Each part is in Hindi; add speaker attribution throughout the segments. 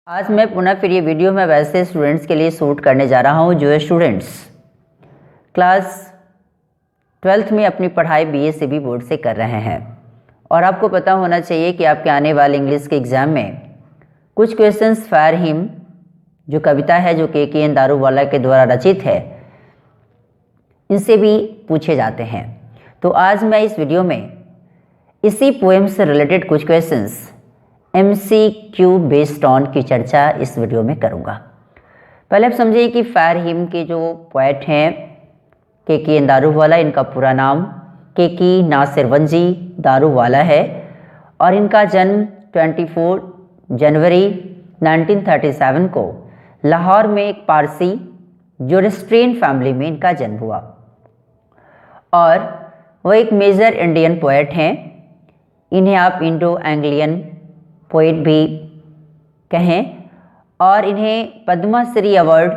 Speaker 1: आज मैं पुनः फिर ये वीडियो मैं वैसे स्टूडेंट्स के लिए शूट करने जा रहा हूँ जो है स्टूडेंट्स क्लास 12th में अपनी पढ़ाई बीए सीबी बोर्ड से कर रहे हैं। और आपको पता होना चाहिए कि आपके आने वाले इंग्लिश के एग्ज़ाम में कुछ क्वेश्चंस फॉर हिम जो कविता है जो के.एन. दारूवाला के द्वारा रचित है, इनसे भी पूछे जाते हैं। तो आज मैं इस वीडियो में इसी पोएम से रिलेटेड कुछ क्वेश्चंस MCQ बेस्ड ऑन की चर्चा इस वीडियो में करूंगा। पहले आप समझिए कि फॉर हिम के जो पोएट हैं के.एन. दारूवाला, इनका पूरा नाम के.की. नासिरवंजी दारूवाला है और इनका जन्म 24 जनवरी 1937 को लाहौर में एक पारसी जोरोस्ट्रियन फैमिली में इनका जन्म हुआ और वह एक मेजर इंडियन पोएट हैं। इन्हें आप इंडो एंग्लियन पोएट भी कहें और इन्हें पद्मश्री अवार्ड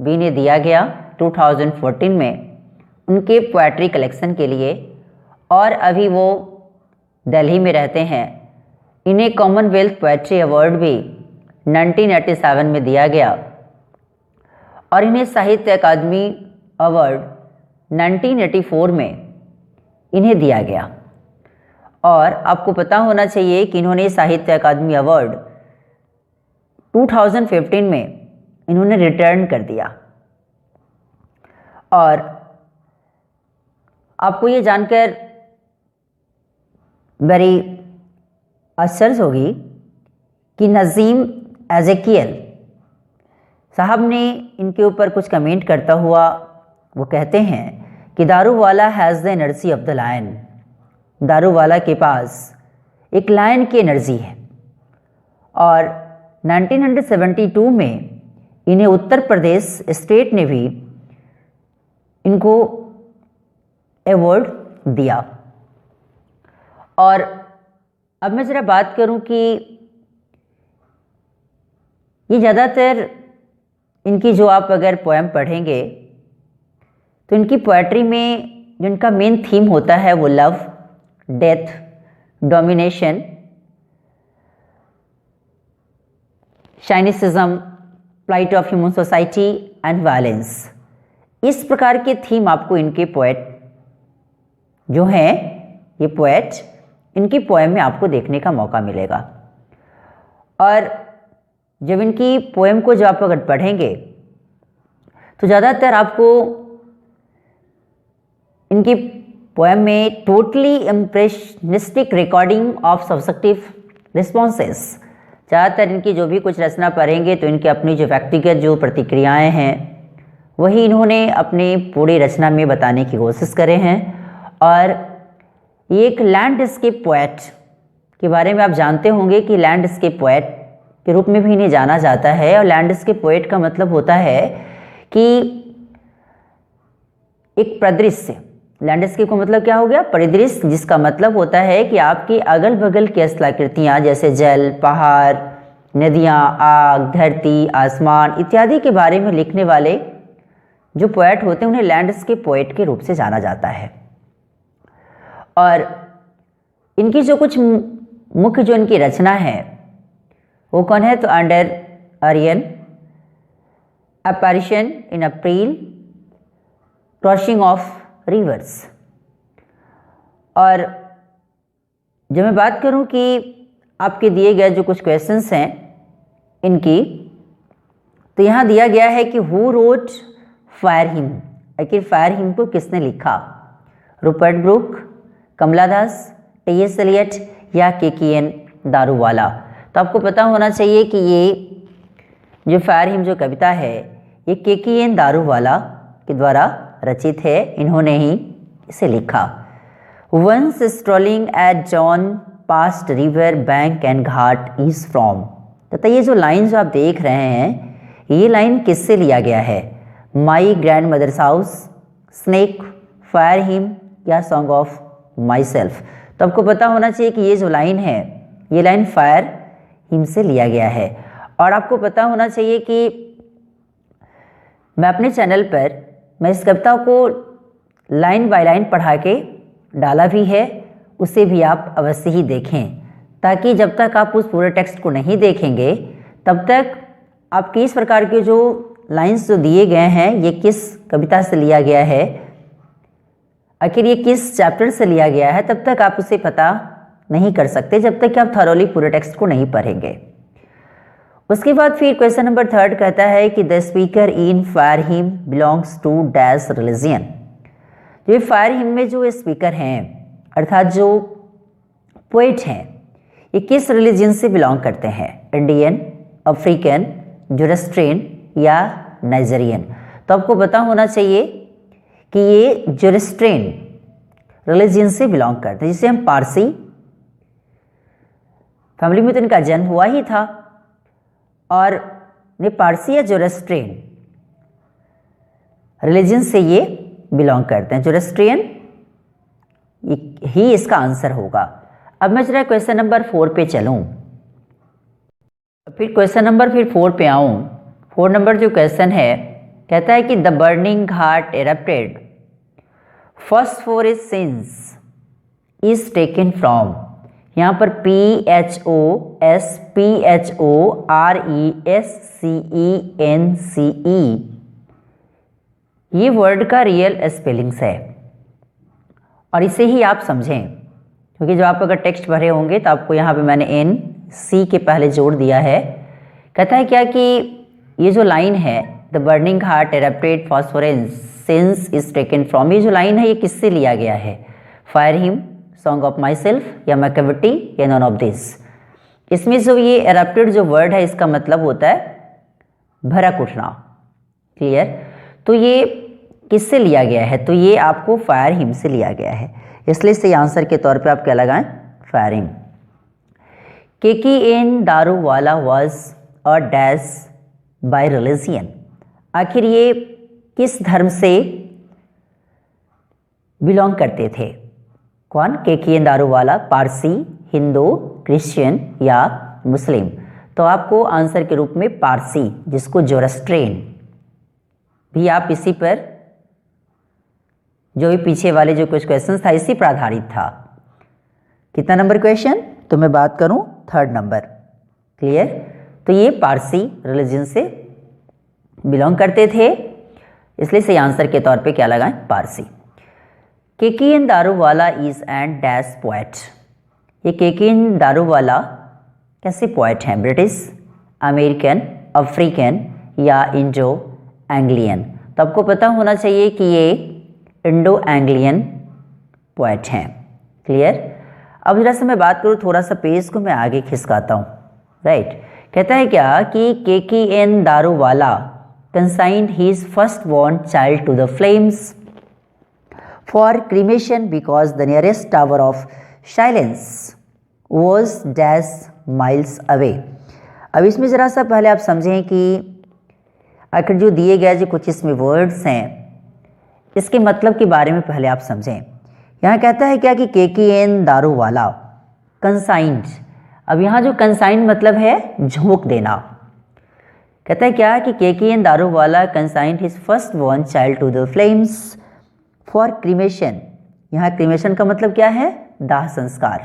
Speaker 1: भी इन्हें दिया गया 2014 में उनके पोएट्री कलेक्शन के लिए, और अभी वो दिल्ली में रहते हैं। इन्हें कॉमनवेल्थ पोएट्री अवार्ड भी 1987 में दिया गया और इन्हें साहित्य अकादमी अवार्ड 1984 में इन्हें दिया गया। और आपको पता होना चाहिए कि इन्होंने साहित्य अकादमी अवार्ड 2015 में इन्होंने रिटर्न कर दिया। और आपको ये जानकर बड़ी आश्चर्य होगी कि नज़ीम एज़ेकियल साहब ने इनके ऊपर कुछ कमेंट करता हुआ वो कहते हैं कि Daruwalla has the energy of the lion. Daruwalla के पास एक लायन की एनर्जी है। और 1972 में इन्हें उत्तर प्रदेश स्टेट ने भी इनको अवार्ड दिया। और अब मैं ज़रा बात करूं कि ये ज़्यादातर इनकी जो आप अगर पोएम पढ़ेंगे तो इनकी पोएट्री में जो इनका मेन थीम होता है वो love, death, domination, cynicism, plight of human society and violence. इस प्रकार के थीम आपको इनके पोएट जो हैं, ये पोएट इनकी पोएम में आपको देखने का मौका मिलेगा। और जब इनकी पोएम को जब आप अगर पढ़ेंगे तो ज़्यादातर आपको इनकी पोएम में totally impressionistic recording of subjective responses, ज़्यादातर इनकी जो भी कुछ रचना पढ़ेंगे तो इनकी अपनी जो व्यक्तिगत जो प्रतिक्रियाएं हैं वही इन्होंने अपनी पूरी रचना में बताने की कोशिश करे हैं। और ये एक लैंडस्केप पोएट के बारे में आप जानते होंगे कि लैंडस्केप पोएट के रूप में भी इन्हें जाना जाता है। और लैंडस्केप पोएट का मतलब होता है कि एक परिदृश्य, लैंडस्केप का मतलब क्या हो गया, परिदृश्य, जिसका मतलब होता है कि आपके अगल बगल की स्थलाकृतियाँ जैसे जल, पहाड़, नदियाँ, आग, धरती, आसमान इत्यादि के बारे में लिखने वाले जो पोएट होते हैं उन्हें लैंडस्केप पोएट के रूप से जाना जाता है। और इनकी जो कुछ मुख्य जो इनकी रचना है वो कौन है, तो under Aryan, apparition in April, crossing of rivers. और जब मैं बात करूं कि आपके दिए गए जो कुछ क्वेश्चंस हैं इनकी, तो यहाँ दिया गया है कि हु रोट फॉर हिम, आखिर फॉर हिम को किसने लिखा, रूपर्ट ब्रूक, कमला दास, T.S. एलियट या के.एन. दारूवाला। तो आपको पता होना चाहिए कि ये जो फॉर हिम जो कविता है ये के.एन. दारूवाला के द्वारा रचित है, इन्होंने ही इसे लिखा। Once strolling at John past river bank and ghat is from. तथा ये जो लाइन जो आप देख रहे हैं ये लाइन किससे लिया गया है, my grandmother's house, snake, for hymn या सॉन्ग ऑफ माई सेल्फ। तो आपको पता होना चाहिए कि ये जो लाइन है ये लाइन फॉर हिम से लिया गया है। और आपको पता होना चाहिए कि मैं अपने चैनल पर मैं इस कविता को लाइन बाय लाइन पढ़ा के डाला भी है, उसे भी आप अवश्य ही देखें ताकि जब तक आप उस पूरे टेक्स्ट को नहीं देखेंगे तब तक आपके इस प्रकार के जो लाइंस जो दिए गए हैं ये किस कविता से लिया गया है, आखिर ये किस चैप्टर से लिया गया है, तब तक आप उसे पता नहीं कर सकते जब तक कि आप थॉरोली पूरे टेक्स्ट को नहीं पढ़ेंगे। उसके बाद फिर क्वेश्चन नंबर 3 कहता है कि the speaker in fire hymn belongs to dash religion. जो फायर हिम में जो स्पीकर हैं अर्थात जो पोइट हैं ये किस रिलीजन से बिलोंग करते हैं, इंडियन, अफ्रीकन, जोरोस्ट्रियन या नाइजेरियन। तो आपको पता होना चाहिए कि ये जोरोस्ट्रियन रिलीजन से बिलोंग करते हैं, जिसे हम पारसी फैमिली में तो इनका जन्म हुआ ही था और ये पारसी या जोरोस्ट्रियन रिलीजन से ये बिलोंग करते हैं। जोरोस्ट्रियन ही इसका आंसर होगा। अब मैं जरा क्वेश्चन नंबर 4 पे चलूं, फिर क्वेश्चन नंबर 4 पे आऊं। 4 नंबर जो क्वेश्चन है कहता है कि the burning Ghat erupted phosphorescence is taken from. यहाँ पर PHOSPHORESCENCE ये वर्ड का रियल स्पेलिंग्स है और इसे ही आप समझें, क्योंकि जब आप अगर टेक्स्ट भरे होंगे तो आपको यहाँ पे मैंने एन सी के पहले जोड़ दिया है। कहता है क्या कि ये जो लाइन है the burning heart erupted phosphorescence is taken from, ये जो लाइन है ये किससे लिया गया है, fire him, song of my self या मैकेविटी या नॉन ऑफ दिस। इसमें जो ये एरप्टेड जो वर्ड है इसका मतलब होता है भड़क उठना, क्लियर। तो ये किससे लिया गया है, तो ये आपको फायर हिम से लिया गया है, इसलिए इससे आंसर के तौर पे आप क्या लगाएं, fire him. KKN Daruwalla was a dash by religion. आखिर ये किस धर्म से बिलोंग करते थे, कौन, KKN दारूवाला, पारसी, हिंदू, क्रिश्चियन या मुस्लिम। तो आपको आंसर के रूप में पारसी, जिसको जोरोस्ट्रियन भी आप इसी पर, जो भी पीछे वाले जो कुछ क्वेश्चन था इसी पर आधारित था। कितना नंबर क्वेश्चन, तो मैं बात करूं 3rd नंबर, क्लियर। तो ये पारसी रिलीजन से बिलोंग करते थे, इसलिए सही आंसर के तौर पे क्या लगाएं, Parsi. KKN Daruwalla is and dash poet. ये KKN दारूवाला कैसे पोएट हैं, ब्रिटिश, अमेरिकन, अफ्रीकन या इंडो एंग्लियन। तो आपको पता होना चाहिए कि ये इंडो एंग्लियन पोएट हैं, क्लियर। अब जरा से मैं बात करूँ, थोड़ा सा पेज को मैं आगे खिसकाता हूँ, राइट। कहता है क्या कि KKN Daruwalla consigned his firstborn child to the flames for cremation because the nearest tower of silence was dash miles away। अब इसमें ज़रा सा पहले आप समझें कि आखिर जो दिए गए जो कुछ इसमें वर्ड्स हैं इसके मतलब के बारे में पहले आप समझें। यहाँ कहता है क्या कि KKN दारूवाला कंसाइंड। अब यहाँ जो कंसाइंड मतलब है झोंक देना। कहता है क्या कि KKN Daruwalla consigned his first born child to the flames for cremation. यहाँ क्रीमेशन का मतलब क्या है, दाह संस्कार।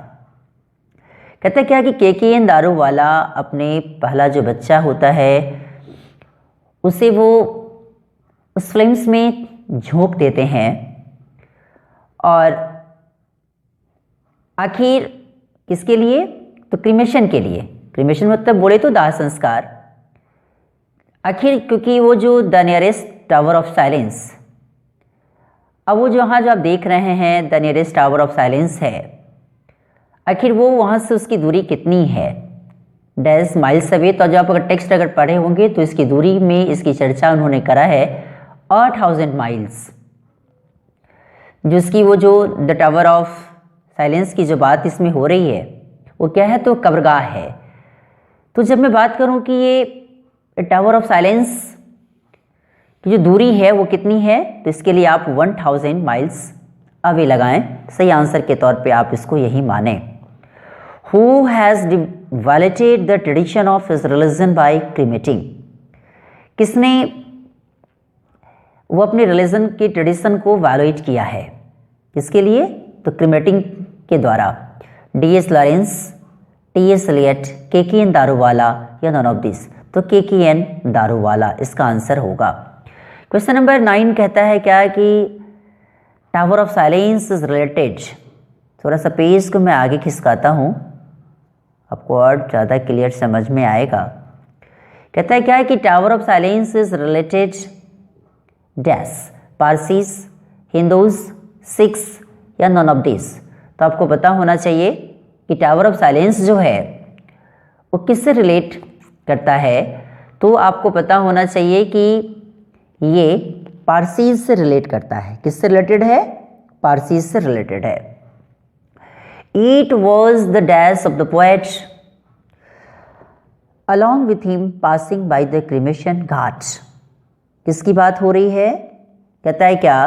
Speaker 1: कहता है क्या कि KKN दारूवाला अपने पहला जो बच्चा होता है उसे वो उस फ्लेम्स में झोंक देते हैं, और आखिर किसके लिए, तो क्रीमेशन के लिए। क्रीमेशन मतलब बोले तो दाह संस्कार। आखिर क्योंकि वो जो the nearest tower of silence, अब वो जो आप देख रहे हैं the nearest tower of silence है, आखिर वो वहाँ से उसकी दूरी कितनी है, डैश माइल्स अवे। तो जो आप अगर टेक्स्ट अगर पढ़े होंगे तो इसकी दूरी में इसकी चर्चा उन्होंने करा है 8000 माइल्स, जिसकी वो जो द टावर ऑफ साइलेंस की जो बात इसमें हो रही है वो क्या है, तो कब्रगाह है। तो जब मैं बात करूं कि ये टावर ऑफ साइलेंस की जो दूरी है वो कितनी है, तो इसके लिए आप 1000 माइल्स अवे लगाएं। सही आंसर के तौर पे आप इसको यही माने। Who has violated the tradition of his religion by cremating? किसने वो अपने रिलीजन की ट्रेडिशन को वायोलेट किया है, किसके लिए, तो क्रीमेटिंग के द्वारा। DS Lawrence, TS Eliot, KKN Daruwalla या नॉन ऑफ दिस। तो KKN दारूवाला इसका आंसर होगा। क्वेश्चन नंबर 9 कहता है क्या कि tower of silence is related, थोड़ा सा पेज को मैं आगे खिसकाता हूँ, आपको और ज़्यादा क्लियर समझ में आएगा। कहता है क्या है कि tower of silence is related dash, Parsis, Hindus, Sikhs या नॉन ऑफ दिस। तो आपको पता होना चाहिए कि टावर ऑफ साइलेंस जो है वो किससे रिलेट करता है। तो आपको पता होना चाहिए कि ये पारसीज से रिलेट करता है। किससे रिलेटेड है? पारसीज से रिलेटेड है। It was the dash of the poet along with him passing by the cremation ghat. किसकी बात हो रही है? कहता है क्या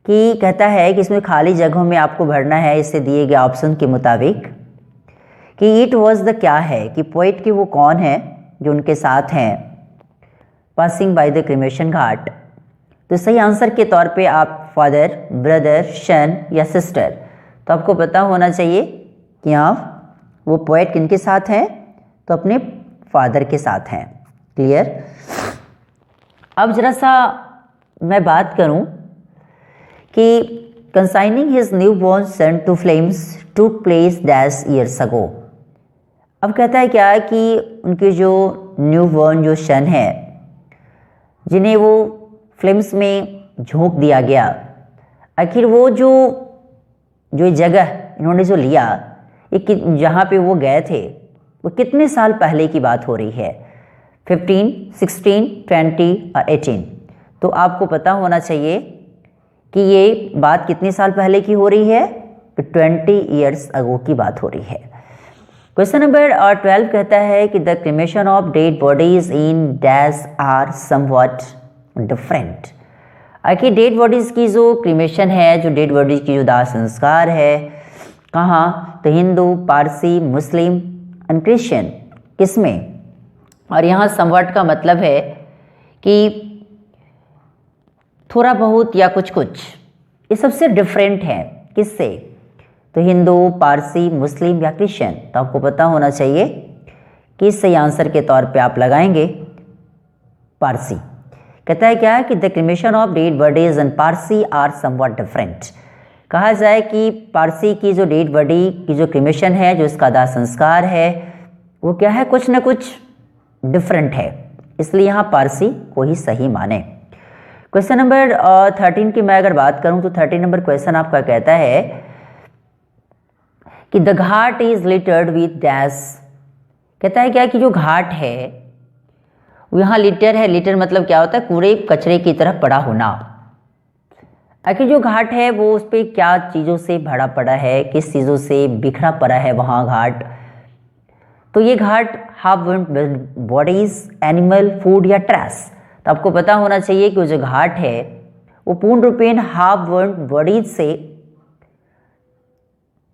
Speaker 1: कि कहता है कि इसमें खाली जगहों में आपको भरना है इससे दिए गए ऑप्शन के मुताबिक कि इट वॉज द क्या है कि पोएट की वो कौन है जो उनके साथ हैं पासिंग बाय द क्रिमेशन घाट। तो सही आंसर के तौर पे आप फादर, ब्रदर, सन या सिस्टर। तो आपको पता होना चाहिए कि यहाँ वो पोएट किनके साथ हैं, तो अपने फादर के साथ हैं। क्लियर? अब जरा सा मैं बात करूं कि consigning his new born son to flames took place dash years ago. अब कहता है क्या कि उनके जो न्यू बॉर्न जो सन है जिन्हें वो फ्लेम्स में झोंक दिया गया, आखिर वो जो जगह इन्होंने जो लिया ये जहाँ पे वो गए थे वो कितने साल पहले की बात हो रही है? 15, 16, 20 और 18। तो आपको पता होना चाहिए कि ये बात कितने साल पहले की हो रही है? तो 20 ईयर्स अगो की बात हो रही है। क्वेश्चन नंबर 12 कहता है कि the cremation of dead bodies in dash are somewhat different. आखिर डेड बॉडीज़ की जो क्रिमेशन है, जो डेड बॉडीज़ की जो दाह संस्कार है, कहाँ? तो Hindu, Parsi, Muslim and Christian, किसमें? और यहाँ समवट का मतलब है कि थोड़ा बहुत या कुछ कुछ, ये सबसे डिफरेंट है। किससे? तो हिंदू, पारसी, मुस्लिम या क्रिश्चियन। तो आपको पता होना चाहिए कि सही आंसर के तौर पे आप लगाएंगे पारसी। कहता है क्या कि the cremation of dead bodies and Parsi are somewhat different. कहा जाए कि पारसी की जो डेड बॉडी की जो क्रिमेशन है, जो इसका दाह संस्कार है, वो क्या है? कुछ ना कुछ डिफरेंट है, इसलिए यहाँ पारसी को ही सही माने। क्वेश्चन नंबर 13 की मैं अगर बात करूं तो 13 नंबर क्वेश्चन आपका कहता है कि the Ghat is littered with dash. कहता है क्या कि जो घाट है यहाँ लिटर है। लिटर मतलब क्या होता है? कूड़े कचरे की तरह पड़ा होना। आखिर जो घाट है वो उस पर क्या चीज़ों से भरा पड़ा है, किस चीज़ों से बिखरा पड़ा है वहाँ घाट? तो ये घाट half burned bodies, animal, food या ट्रैश। तो आपको पता होना चाहिए कि वो जो घाट है वो पूर्ण रूपेण हाफ बर्न्ड बॉडीज से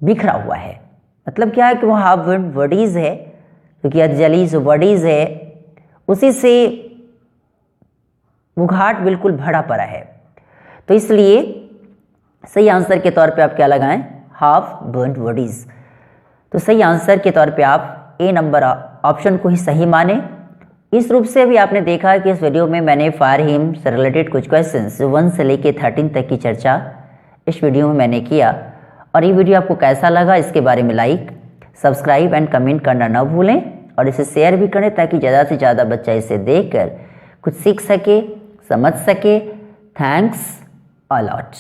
Speaker 1: बिखरा हुआ है। मतलब क्या है कि वो हाफ बर्न्ड बॉडीज है, क्योंकि जली जो बॉडीज है उसी से वो घाट बिल्कुल भरा पड़ा है। तो इसलिए सही आंसर के तौर पे आप क्या लगाएं? Half burned bodies. तो सही आंसर के तौर पे आप ए नंबर ऑप्शन को ही सही माने। इस रूप से अभी आपने देखा कि इस वीडियो में मैंने फायर हिम से रिलेटेड कुछ क्वेश्चंस 1 से लेके 13 तक की चर्चा इस वीडियो में मैंने किया। और ये वीडियो आपको कैसा लगा इसके बारे में लाइक, सब्सक्राइब एंड कमेंट करना ना भूलें और इसे शेयर भी करें ताकि ज़्यादा से ज़्यादा बच्चा इसे देखकर कुछ सीख सके, समझ सके। Thanks a lot.